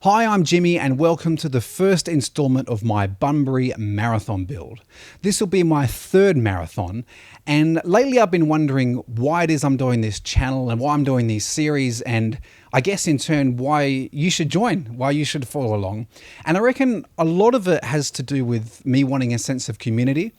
Hi, I'm Jimmy and welcome to the first installment of my Bunbury marathon build. This will be my third marathon, and lately I've been wondering why it is I'm doing this channel and why I'm doing these series, and I guess in turn why you should join, why you should follow along. And I reckon a lot of it has to do with me wanting a sense of community.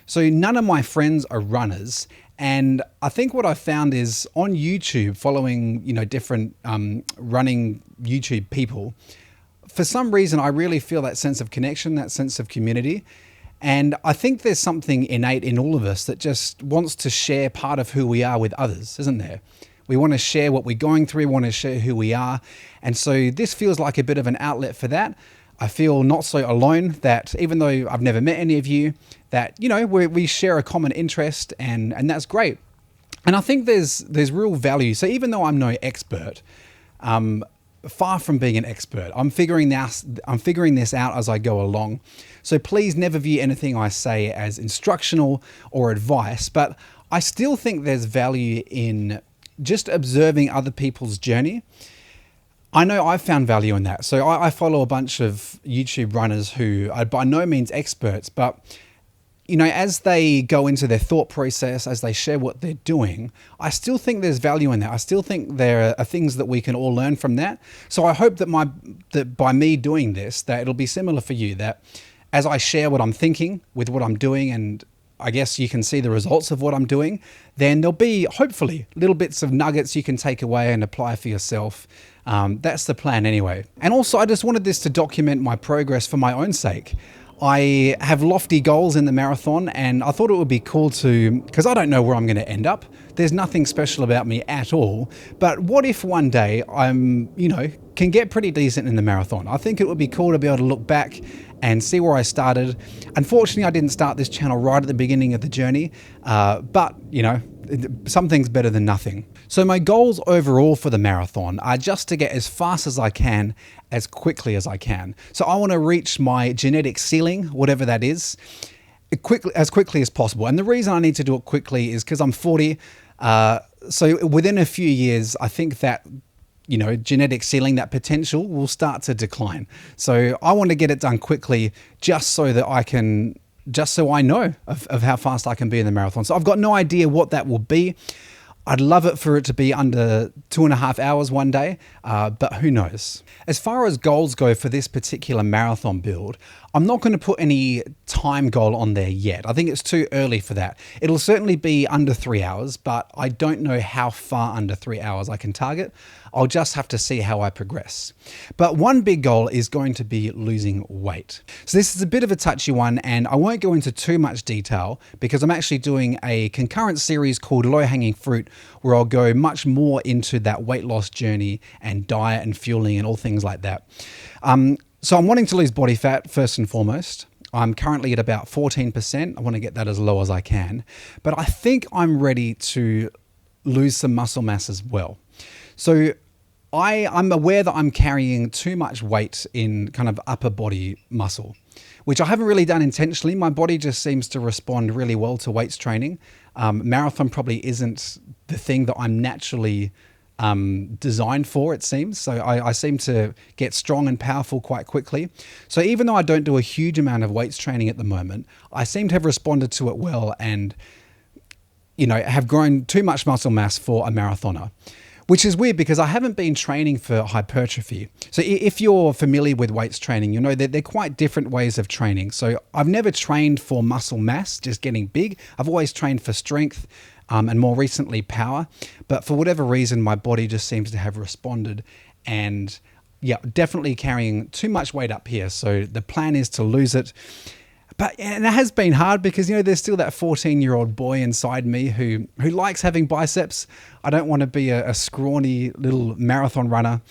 So none of my friends are runners, and I think what I found is on YouTube, following different running YouTube people, for some reason I really feel that sense of connection, that sense of community. And I think there's something innate in all of us that just wants to share part of who we are with others, isn't there? We want to share what we're going through, we want to share who we are. And so this feels like a bit of an outlet for that. I feel not so alone, that even though I've never met any of you, that, we share a common interest, and that's great. And I think there's real value. So even though I'm no expert, far from being an expert, I'm figuring this out as I go along. So please never view anything I say as instructional or advice, but I still think there's value in just observing other people's journey. I know I've found value in that. So I follow a bunch of YouTube runners who are by no means experts, but as they go into their thought process, as they share what they're doing, I still think there's value in that. I still think there are things that we can all learn from that. So I hope that by me doing this, that it'll be similar for you, that as I share what I'm thinking with what I'm doing, and I guess you can see the results of what I'm doing, then there'll be hopefully little bits of nuggets you can take away and apply for yourself. That's the plan anyway. And also I just wanted this to document my progress for my own sake. I have lofty goals in the marathon, and I thought it would be cool because I don't know where I'm going to end up. There's nothing special about me at all. But what if one day can get pretty decent in the marathon? I think it would be cool to be able to look back and see where I started. Unfortunately, I didn't start this channel right at the beginning of the journey, but something's better than nothing. So my goals overall for the marathon are just to get as fast as I can, as quickly as I can. So I want to reach my genetic ceiling, whatever that is, as quickly as possible. And the reason I need to do it quickly is because I'm 40. So within a few years, I think that genetic ceiling, that potential will start to decline. So I want to get it done quickly, just so I know of how fast I can be in the marathon. So I've got no idea what that will be. I'd love it for it to be under 2.5 hours one day, but who knows? As far as goals go for this particular marathon build, I'm not going to put any time goal on there yet. I think it's too early for that. It'll certainly be under 3 hours, but I don't know how far under 3 hours I can target. I'll just have to see how I progress. But one big goal is going to be losing weight. So this is a bit of a touchy one, and I won't go into too much detail because I'm actually doing a concurrent series called Low Hanging Fruit, where I'll go much more into that weight loss journey and diet and fueling and all things like that. So I'm wanting to lose body fat first and foremost. I'm currently at about 14%. I want to get that as low as I can, but I think I'm ready to lose some muscle mass as well. So I'm aware that I'm carrying too much weight in kind of upper body muscle, which I haven't really done intentionally. My body just seems to respond really well to weights training. Marathon probably isn't the thing that I'm naturally designed for, it seems. So I seem to get strong and powerful quite quickly. So even though I don't do a huge amount of weights training at the moment, I seem to have responded to it well and, have grown too much muscle mass for a marathoner. Which is weird because I haven't been training for hypertrophy. So if you're familiar with weights training, that they're quite different ways of training. So I've never trained for muscle mass, just getting big. I've always trained for strength and more recently power. But for whatever reason, my body just seems to have responded, and yeah, definitely carrying too much weight up here. So the plan is to lose it. And it has been hard because, there's still that 14-year-old boy inside me who likes having biceps. I don't want to be a scrawny little marathon runner.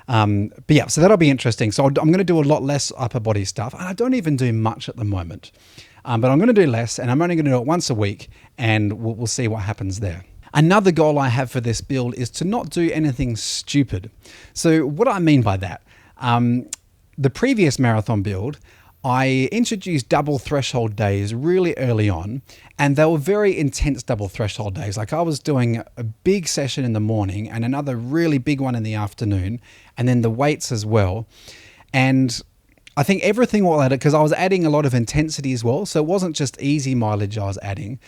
But yeah, so that'll be interesting. So I'm going to do a lot less upper body stuff. And I don't even do much at the moment. But I'm going to do less, and I'm only going to do it once a week, and we'll see what happens there. Another goal I have for this build is to not do anything stupid. So what do I mean by that? The previous marathon build, I introduced double threshold days really early on, and they were very intense double threshold days. Like I was doing a big session in the morning and another really big one in the afternoon, and then the weights as well. And I think everything all added, because I was adding a lot of intensity as well. So it wasn't just easy mileage I was adding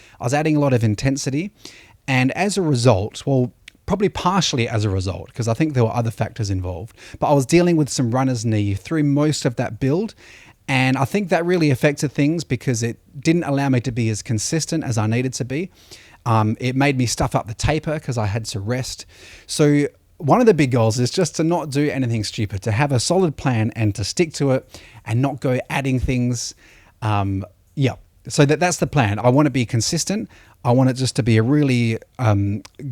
a lot of intensity. And as a result, well, probably partially as a result, because I think there were other factors involved, but I was dealing with some runner's knee through most of that build. And I think that really affected things because it didn't allow me to be as consistent as I needed to be. It made me stuff up the taper because I had to rest. So one of the big goals is just to not do anything stupid, to have a solid plan and to stick to it and not go adding things. So that's the plan. I want to be consistent. I want it just to be a really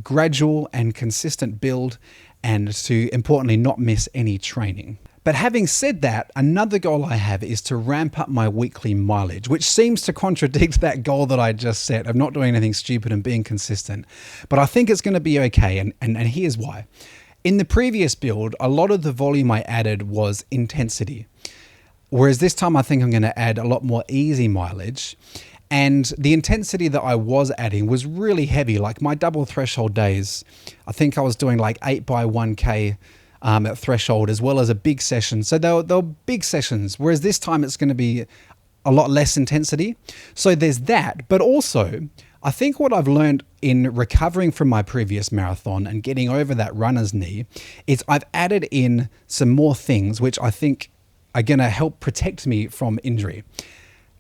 gradual and consistent build, and to importantly not miss any training. But having said that, another goal I have is to ramp up my weekly mileage, which seems to contradict that goal that I just set of not doing anything stupid and being consistent. But I think it's going to be okay, and here's why. In the previous build, a lot of the volume I added was intensity. Whereas this time I think I'm going to add a lot more easy mileage. And the intensity that I was adding was really heavy. Like my double threshold days, I think I was doing like 8 by 1K at threshold, as well as a big session. So they were big sessions, whereas this time it's going to be a lot less intensity. So there's that. But also, I think what I've learned in recovering from my previous marathon and getting over that runner's knee is I've added in some more things which I think are going to help protect me from injury.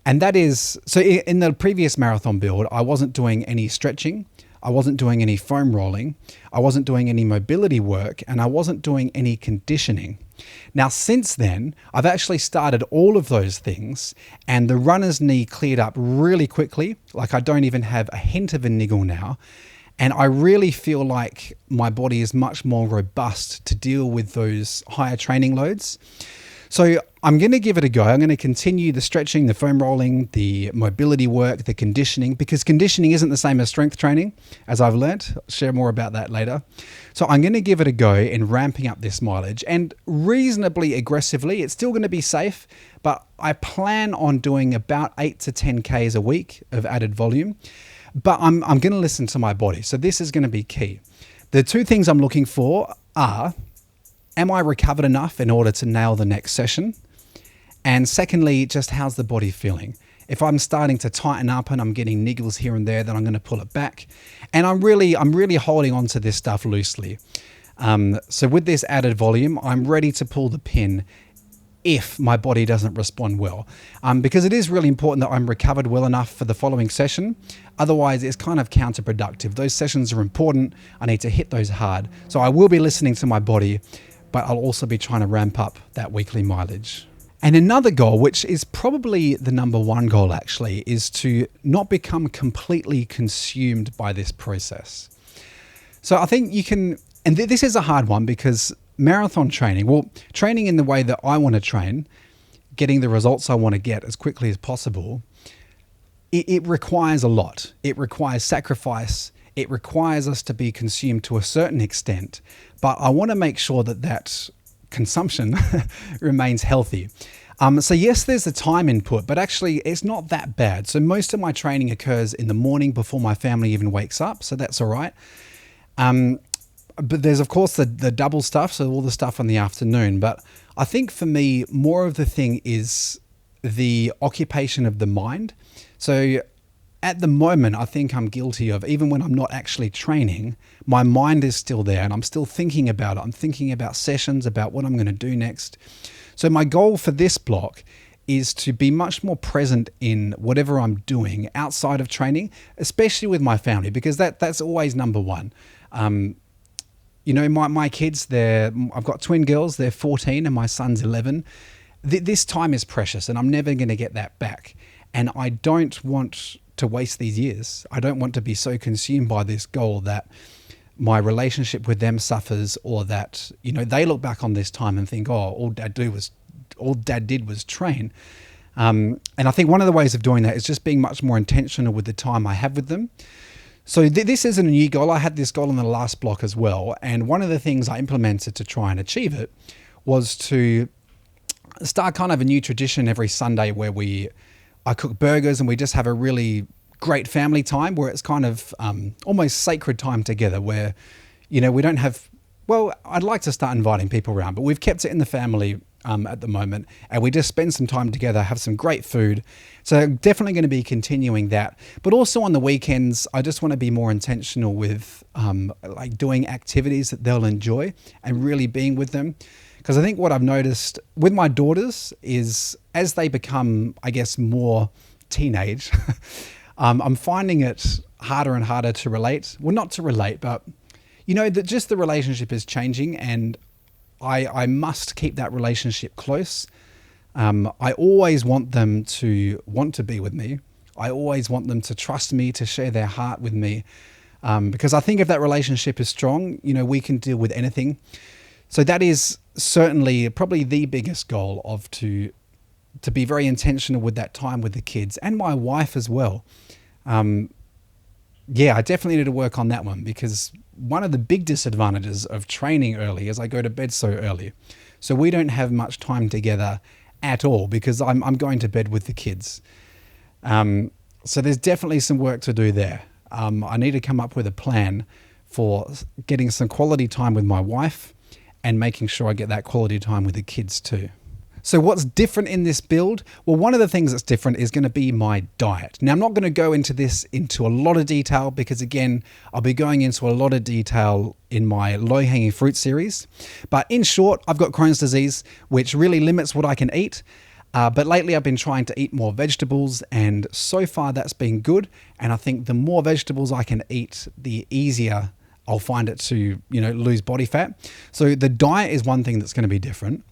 And that is, so in the previous marathon build, I wasn't doing any stretching, I wasn't doing any foam rolling, I wasn't doing any mobility work, and I wasn't doing any conditioning. Now, since then, I've actually started all of those things, and the runner's knee cleared up really quickly. Like I don't even have a hint of a niggle now. And I really feel like my body is much more robust to deal with those higher training loads. So I'm going to give it a go. I'm going to continue the stretching, the foam rolling, the mobility work, the conditioning, because conditioning isn't the same as strength training, as I've learnt. I'll share more about that later. So I'm going to give it a go in ramping up this mileage, and reasonably aggressively. It's still going to be safe, but I plan on doing about 8 to 10 Ks a week of added volume. But I'm going to listen to my body. So this is going to be key. The two things I'm looking for are, am I recovered enough in order to nail the next session? And secondly, just how's the body feeling? If I'm starting to tighten up and I'm getting niggles here and there, then I'm going to pull it back. And I'm really holding on to this stuff loosely. So with this added volume, I'm ready to pull the pin if my body doesn't respond well. Because it is really important that I'm recovered well enough for the following session. Otherwise, it's kind of counterproductive. Those sessions are important. I need to hit those hard. So I will be listening to my body, but I'll also be trying to ramp up that weekly mileage. And another goal, which is probably the number one goal actually, is to not become completely consumed by this process. So I think you can, and this is a hard one because marathon training, well, training in the way that I want to train, getting the results I want to get as quickly as possible, it requires a lot. It requires sacrifice. It requires us to be consumed to a certain extent, but I want to make sure that that consumption remains healthy. So yes, there's a time input, but actually it's not that bad. So most of my training occurs in the morning before my family even wakes up, so that's all right. But there's of course the double stuff, so all the stuff in the afternoon. But I think for me, more of the thing is the occupation of the mind. So at the moment, I think I'm guilty of, even when I'm not actually training, my mind is still there and I'm still thinking about it. I'm thinking about sessions, about what I'm going to do next. So my goal for this block is to be much more present in whatever I'm doing outside of training, especially with my family, because that's always number one. My kids, I've got twin girls, they're 14 and my son's 11. This time is precious and I'm never going to get that back. And I don't want to waste these years. I don't want to be so consumed by this goal that my relationship with them suffers, or that, they look back on this time and think, oh, all dad did was train. And I think one of the ways of doing that is just being much more intentional with the time I have with them. So this isn't a new goal. I had this goal in the last block as well. And one of the things I implemented to try and achieve it was to start kind of a new tradition every Sunday where I cook burgers and we just have a really great family time where it's kind of almost sacred time together where, we don't have, well, I'd like to start inviting people around, but we've kept it in the family at the moment, and we just spend some time together, have some great food. So definitely going to be continuing that. But also on the weekends, I just want to be more intentional with like doing activities that they'll enjoy and really being with them. Because I think what I've noticed with my daughters is as they become, I guess, more teenage, I'm finding it harder and harder to relate. Well, not to relate, but you know, that just the relationship is changing, and I must keep that relationship close. I always want them to want to be with me. I always want them to trust me, to share their heart with me. Because I think if that relationship is strong, you know, we can deal with anything. So that is certainly probably the biggest goal, of to be very intentional with that time with the kids and my wife as well. Yeah, I definitely need to work on that one, because one of the big disadvantages of training early is I go to bed so early. So we don't have much time together at all, because I'm going to bed with the kids. So there's definitely some work to do there. I need to come up with a plan for getting some quality time with my wife and making sure I get that quality time with the kids too. So what's different in this build? Well, one of the things that's different is going to be my diet. Now, I'm not going to go into this into a lot of detail, because again, I'll be going into a lot of detail in my low-hanging fruit series. But in short, I've got Crohn's disease, which really limits what I can eat. But lately I've been trying to eat more vegetables, and so far that's been good. And I think the more vegetables I can eat, the easier I'll find it to, you know, lose body fat. So the diet is one thing that's going to be different.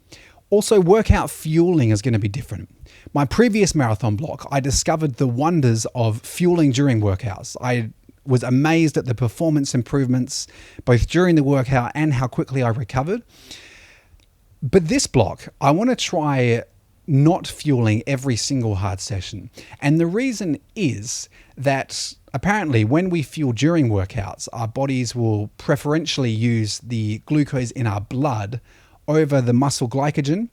Also, workout fueling is going to be different. My previous marathon block, I discovered the wonders of fueling during workouts. I was amazed at the performance improvements, both during the workout and how quickly I recovered. But this block, I want to try not fueling every single hard session. And the reason is that apparently when we fuel during workouts, our bodies will preferentially use the glucose in our blood over the muscle glycogen,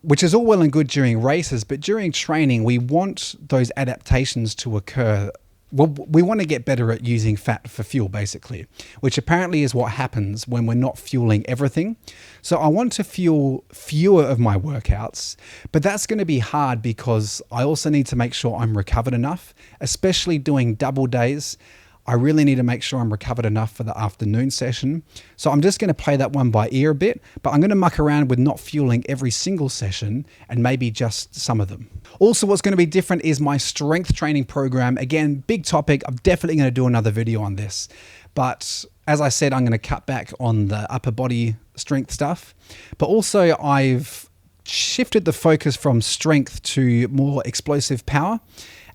which is all well and good during races, but during training, we want those adaptations to occur. Well, we want to get better at using fat for fuel, basically, which apparently is what happens when we're not fueling everything. So I want to fuel fewer of my workouts, but that's going to be hard because I also need to make sure I'm recovered enough, especially doing double days. I really need to make sure I'm recovered enough for the afternoon session. So I'm just going to play that one by ear a bit, but I'm going to muck around with not fueling every single session and maybe just some of them. Also, what's going to be different is my strength training program. Again, big topic. I'm definitely going to do another video on this. But as I said, I'm going to cut back on the upper body strength stuff. But also I've shifted the focus from strength to more explosive power.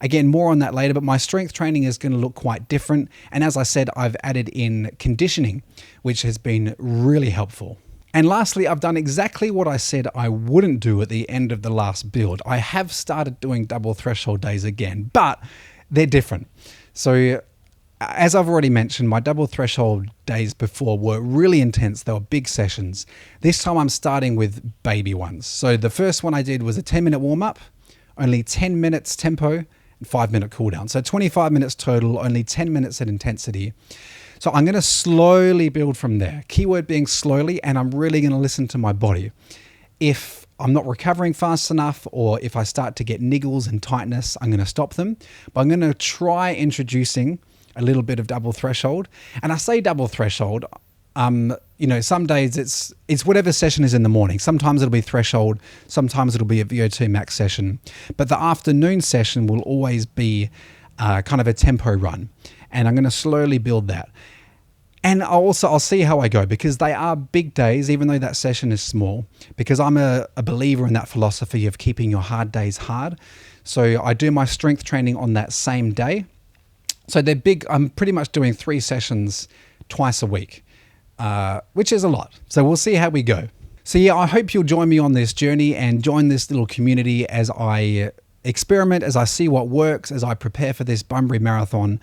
Again, more on that later, but my strength training is going to look quite different. And as I said, I've added in conditioning, which has been really helpful. And lastly, I've done exactly what I said I wouldn't do at the end of the last build. I have started doing double threshold days again, but they're different. So as I've already mentioned, my double threshold days before were really intense. They were big sessions. This time I'm starting with baby ones. So the first one I did was a 10-minute warm-up, only 10 minutes tempo, 5-minute cooldown. So 25 minutes total, only 10 minutes at intensity. So I'm going to slowly build from there. Keyword being slowly, and I'm really going to listen to my body. If I'm not recovering fast enough, or if I start to get niggles and tightness, I'm going to stop them. But I'm going to try introducing a little bit of double threshold. And I say double threshold, you know, some days it's whatever session is in the morning. Sometimes it'll be threshold, sometimes it'll be a VO2 max session. But the afternoon session will always be kind of a tempo run. And I'm going to slowly build that. And I'll see how I go, because they are big days, even though that session is small, because I'm a believer in that philosophy of keeping your hard days hard. So I do my strength training on that same day. So they're big. I'm pretty much doing 3 sessions twice a week, which is a lot. So we'll see how we go. So yeah, I hope you'll join me on this journey and join this little community as I experiment, as I see what works, as I prepare for this Bunbury Marathon.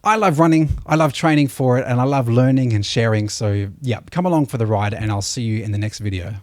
I love running, I love training for it, and I love learning and sharing. So yeah, come along for the ride, and I'll see you in the next video.